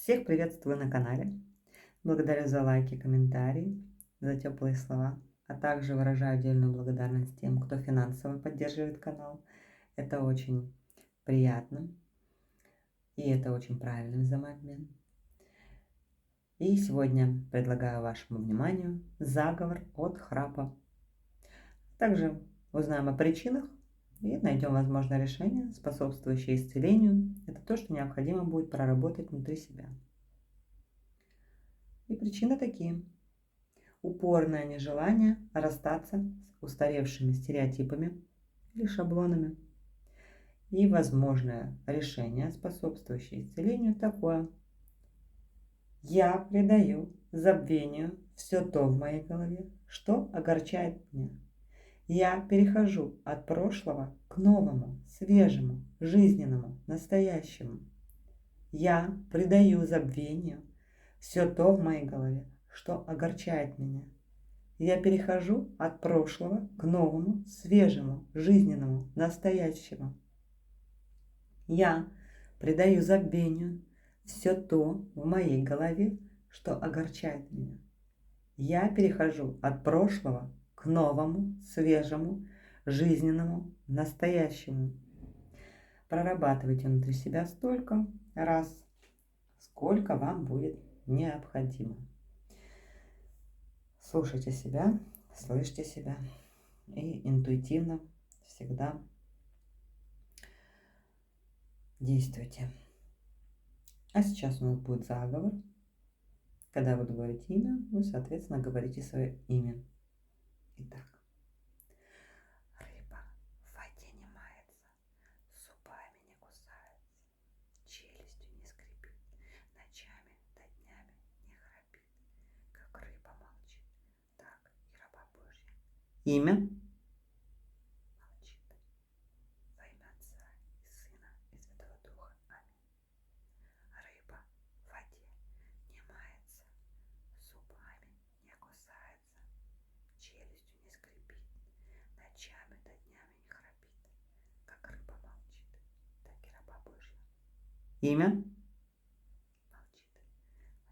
Всех приветствую на канале. Благодарю за лайки, комментарии, за теплые слова, а также выражаю отдельную благодарность тем, кто финансово поддерживает канал. Это очень приятно и это очень правильный взаимообмен. И сегодня предлагаю вашему вниманию заговор от храпа. Также узнаем о причинах и найдем возможное решение, способствующее исцелению. Это то, что необходимо будет проработать внутри себя. И причины такие. Упорное нежелание расстаться с устаревшими стереотипами или шаблонами. И возможное решение, способствующее исцелению, такое. Я предаю забвению все то в моей голове, что огорчает меня. Я перехожу от прошлого к новому, свежему, жизненному, настоящему. Я предаю забвению все то в моей голове, что огорчает меня. Я перехожу от прошлого к новому, свежему, жизненному, настоящему. Я предаю забвению все то в моей голове, что огорчает меня. Я перехожу от прошлого к новому, свежему, жизненному, настоящему. Прорабатывайте внутри себя столько раз, сколько вам будет необходимо. Слушайте себя, слышите себя и интуитивно всегда действуйте. А сейчас у нас будет заговор. Когда я буду говорить имя, вы, соответственно, говорите свое имя. Итак. Рыба в воде не мается, зубами не кусается, челюстью не скрипит, ночами да днями не храпит. Как рыба молчит, так и раба Божья. Имя? Молчит. Во имя Отца и Сына и Святого Духа. Аминь. Рыба в воде не мается, зубами не кусается, челюстью не скрипит, ночами да днями не храпит. Как рыба молчит, так и раба Божья. Имя? Молчит.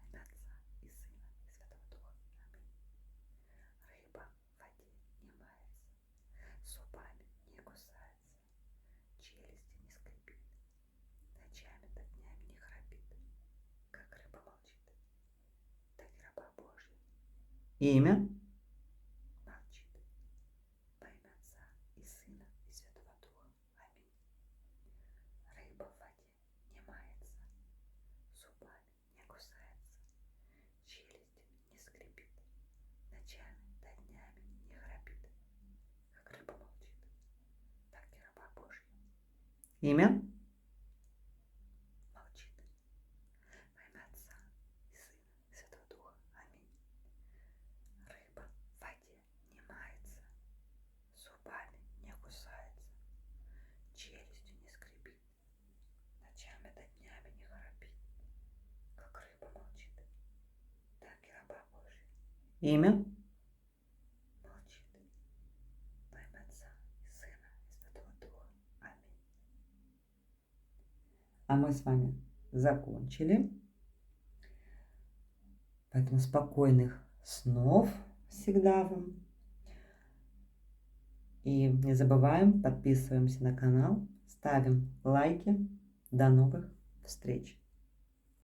Во имя Отца и Сына и Святого Духа. Аминь. Рыба в воде не мается, зубами не кусается, челюстью не скрипит, ночами да днями не храпит. Как рыба молчит, так и раба Божья. Имя? Молчит. Во имя Отца и Сына и Святого Духа. Аминь. Рыба в воде не мается, зубами не кусается, челюстью не скрипит, ночами да днями не храпит. Как рыба молчит, так и раба Божья. Имя? Молчит. Во имя Отца и Сына и Святого Духа. Аминь. Рыба в воде не мается, зубами не кусается, челюстью не скрипит, ночами да днями не храпит. Как рыба молчит, так и раба Божья. Имя? Молчит. Во имя Отца и Сына и Святого Духа. Аминь. А мы с вами закончили. Поэтому спокойных снов всегда вам. И не забываем, подписываемся на канал, ставим лайки. До новых встреч!